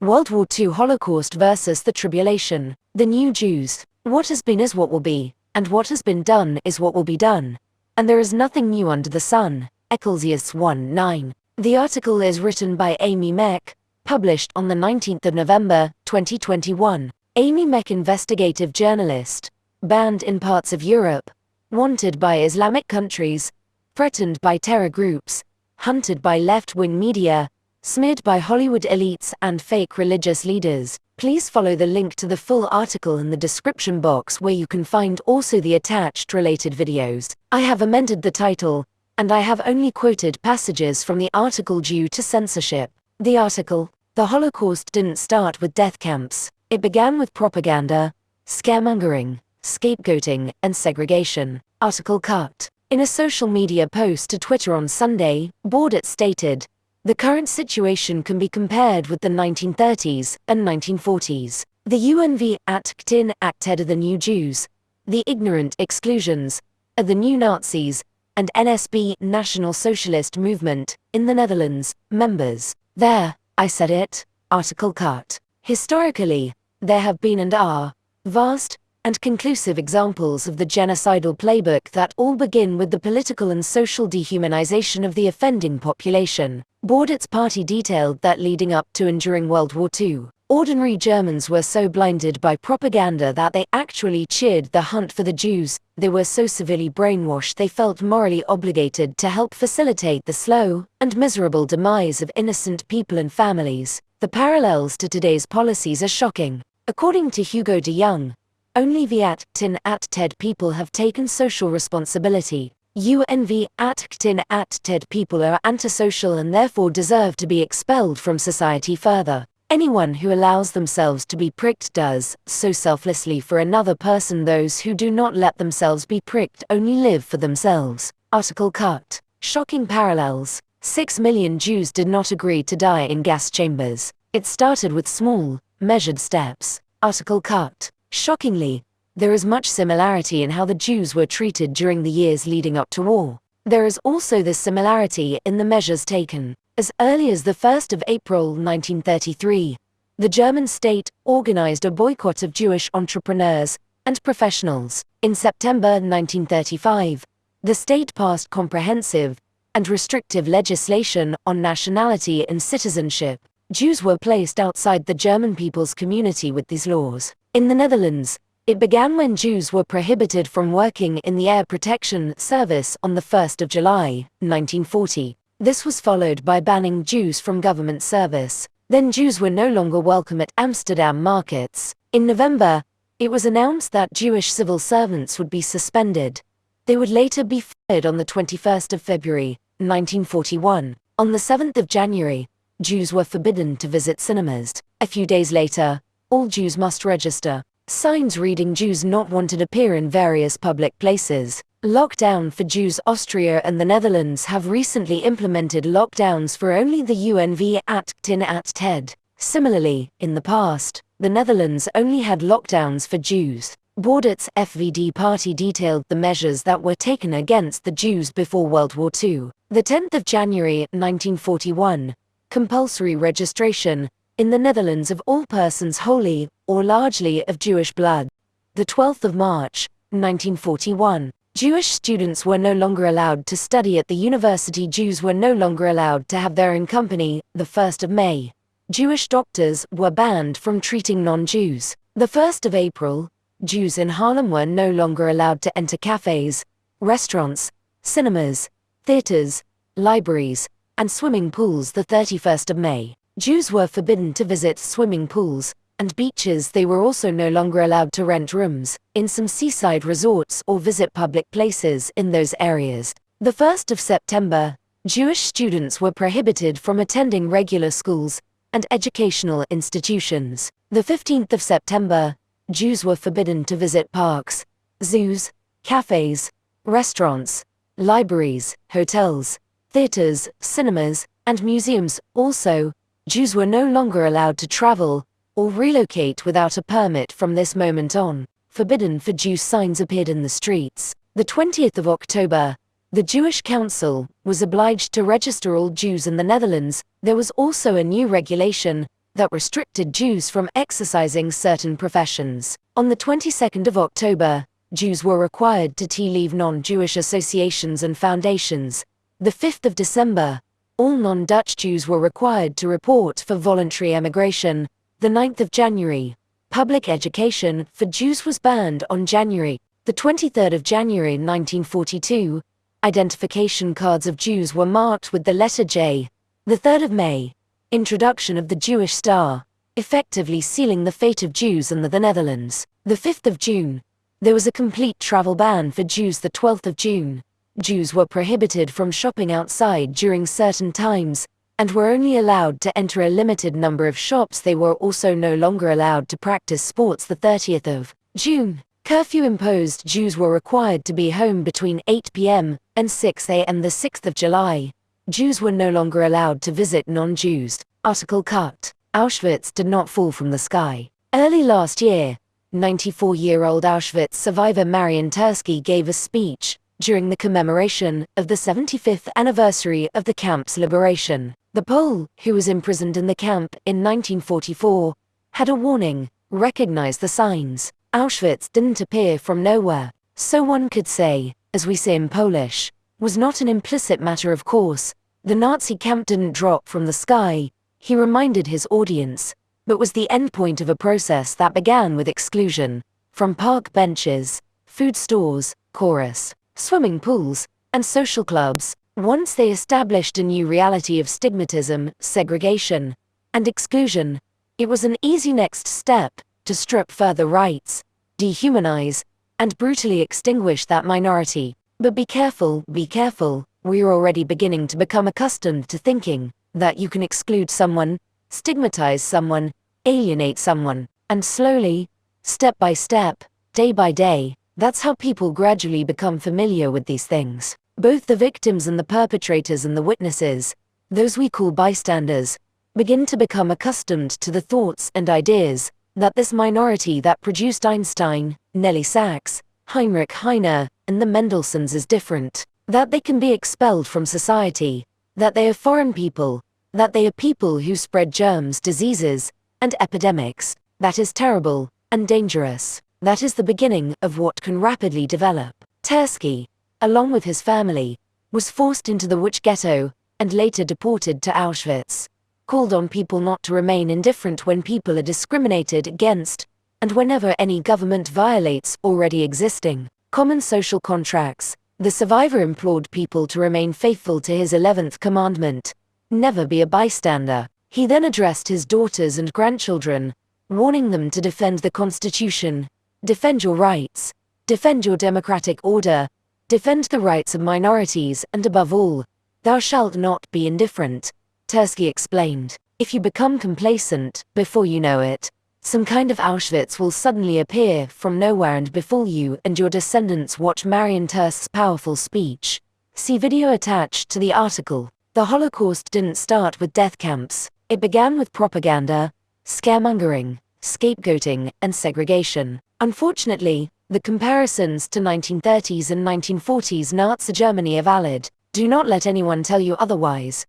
World War II Holocaust versus the Tribulation. The new Jews. What has been is what will be, and what has been done is what will be done. And there is nothing new under the sun. Ecclesiastes 1:9. The article is written by Amy Meck, published on the 19th of November, 2021. Amy Meck, investigative journalist. Banned in parts of Europe. Wanted by Islamic countries. Threatened by terror groups. Hunted by left-wing media. Smeared by Hollywood elites and fake religious leaders. Please follow the link to the full article in the description box, where you can find also the attached related videos. I have amended the title, and I have only quoted passages from the article due to censorship. The article: The Holocaust didn't start with death camps. It began with propaganda, scaremongering, scapegoating, and segregation. Article cut. In a social media post to Twitter on Sunday, Bordet stated, "The current situation can be compared with the 1930s and 1940s. The Untitled are the new Jews. The ignorant exclusions are the new Nazis, and NSB, National Socialist Movement, in the Netherlands, members." There, I said it. Article cut. Historically, there have been and are vast and conclusive examples of the genocidal playbook that all begin with the political and social dehumanization of the offending population. Bordet's party detailed that leading up to and during World War II, ordinary Germans were so blinded by propaganda that they actually cheered the hunt for the Jews. They were so severely brainwashed they felt morally obligated to help facilitate the slow and miserable demise of innocent people and families. The parallels to today's policies are shocking. According to Hugo de Young, only vactinated people have taken social responsibility. Vactinated people are antisocial and therefore deserve to be expelled from society further. Anyone who allows themselves to be pricked does so selflessly for another person. Those who do not let themselves be pricked only live for themselves. Article cut. Shocking parallels. 6 million Jews did not agree to die in gas chambers. It started with small, measured steps. Article cut. Shockingly, there is much similarity in how the Jews were treated during the years leading up to war. There is also this similarity in the measures taken. As early as the 1st of April 1933, the German state organized a boycott of Jewish entrepreneurs and professionals. In September 1935, the state passed comprehensive and restrictive legislation on nationality and citizenship. Jews were placed outside the German people's community with these laws. In the Netherlands, it began when Jews were prohibited from working in the Air Protection Service on the 1st of July, 1940. This was followed by banning Jews from government service. Then Jews were no longer welcome at Amsterdam markets. In November, it was announced that Jewish civil servants would be suspended. They would later be fired on the 21st of February, 1941. On the 7th of January, Jews were forbidden to visit cinemas. A few days later, all Jews must register. Signs reading "Jews not wanted" appear in various public places. Lockdown for Jews. Austria and the Netherlands have recently implemented lockdowns for only the Untitled. Similarly, in the past, the Netherlands only had lockdowns for Jews. Bordet's FVD party detailed the measures that were taken against the Jews before World War II. The 10th of January, 1941, compulsory registration in the Netherlands of all persons wholly or largely of Jewish blood. The 12th of March, 1941, Jewish students were no longer allowed to study at the university. Jews were no longer allowed to have their own company. The 1st of May, Jewish doctors were banned from treating non-Jews. The 1st of April, Jews in Harlem were no longer allowed to enter cafes, restaurants, cinemas, theaters, libraries, and swimming pools. The 31st of May, Jews were forbidden to visit swimming pools and beaches. They were also no longer allowed to rent rooms in some seaside resorts or visit public places in those areas. The 1st of September, Jewish students were prohibited from attending regular schools and educational institutions. The 15th of September, Jews were forbidden to visit parks, zoos, cafes, restaurants, libraries, hotels, theaters, cinemas, and museums. Also, Jews were no longer allowed to travel or relocate without a permit. From this moment on, "Forbidden for Jews" signs appeared in the streets. The 20th of October, the Jewish Council was obliged to register all Jews in the Netherlands. There was also a new regulation that restricted Jews from exercising certain professions. On the 22nd of October, Jews were required to leave non-Jewish associations and foundations. The 5th of December, all non-Dutch Jews were required to report for voluntary emigration. The 9th of January, public education for Jews was banned. On January the 23rd of January 1942, identification cards of Jews were marked with the letter J. The 3rd of May, introduction of the Jewish star, effectively sealing the fate of Jews in the Netherlands. The 5th of June, there was a complete travel ban for Jews. The 12th of June, Jews were prohibited from shopping outside during certain times, and were only allowed to enter a limited number of shops. They were also no longer allowed to practice sports. The 30th of June, curfew imposed. Jews were required to be home between 8 p.m. and 6 a.m. The 6th of July, Jews were no longer allowed to visit non-Jews. Article cut. Auschwitz did not fall from the sky. Early last year, 94-year-old Auschwitz survivor Marian Turski gave a speech during the commemoration of the 75th anniversary of the camp's liberation. The Pole, who was imprisoned in the camp in 1944, had a warning: recognize the signs. Auschwitz didn't appear from nowhere. So one could say, as we say in Polish, was not an implicit matter of course. The Nazi camp didn't drop from the sky, he reminded his audience, but was the endpoint of a process that began with exclusion from park benches, food stores, chorus, swimming pools, and social clubs. Once they established a new reality of stigmatism, segregation, and exclusion, it was an easy next step to strip further rights, dehumanize, and brutally extinguish that minority. But be careful, we're already beginning to become accustomed to thinking that you can exclude someone, stigmatize someone, alienate someone, and slowly, step by step, day by day, that's how people gradually become familiar with these things. Both the victims and the perpetrators and the witnesses, those we call bystanders, begin to become accustomed to the thoughts and ideas that this minority that produced Einstein, Nelly Sachs, Heinrich Heine, and the Mendelssohns is different, that they can be expelled from society, that they are foreign people, that they are people who spread germs, diseases, and epidemics. That is terrible and dangerous. That is the beginning of what can rapidly develop. Turski, along with his family, was forced into the witch ghetto and later deported to Auschwitz. Called on people not to remain indifferent when people are discriminated against, and whenever any government violates already existing common social contracts. The survivor implored people to remain faithful to his 11th commandment: never be a bystander. He then addressed his daughters and grandchildren, warning them to defend the Constitution, defend your rights, defend your democratic order, defend the rights of minorities, and above all, thou shalt not be indifferent. Turski explained, if you become complacent, before you know it, some kind of Auschwitz will suddenly appear from nowhere and befall you and your descendants. Watch Marian Turski's powerful speech. See video attached to the article. The Holocaust didn't start with death camps. It began with propaganda, scaremongering, scapegoating, and segregation. Unfortunately, the comparisons to 1930s and 1940s Nazi Germany are valid. Do not let anyone tell you otherwise.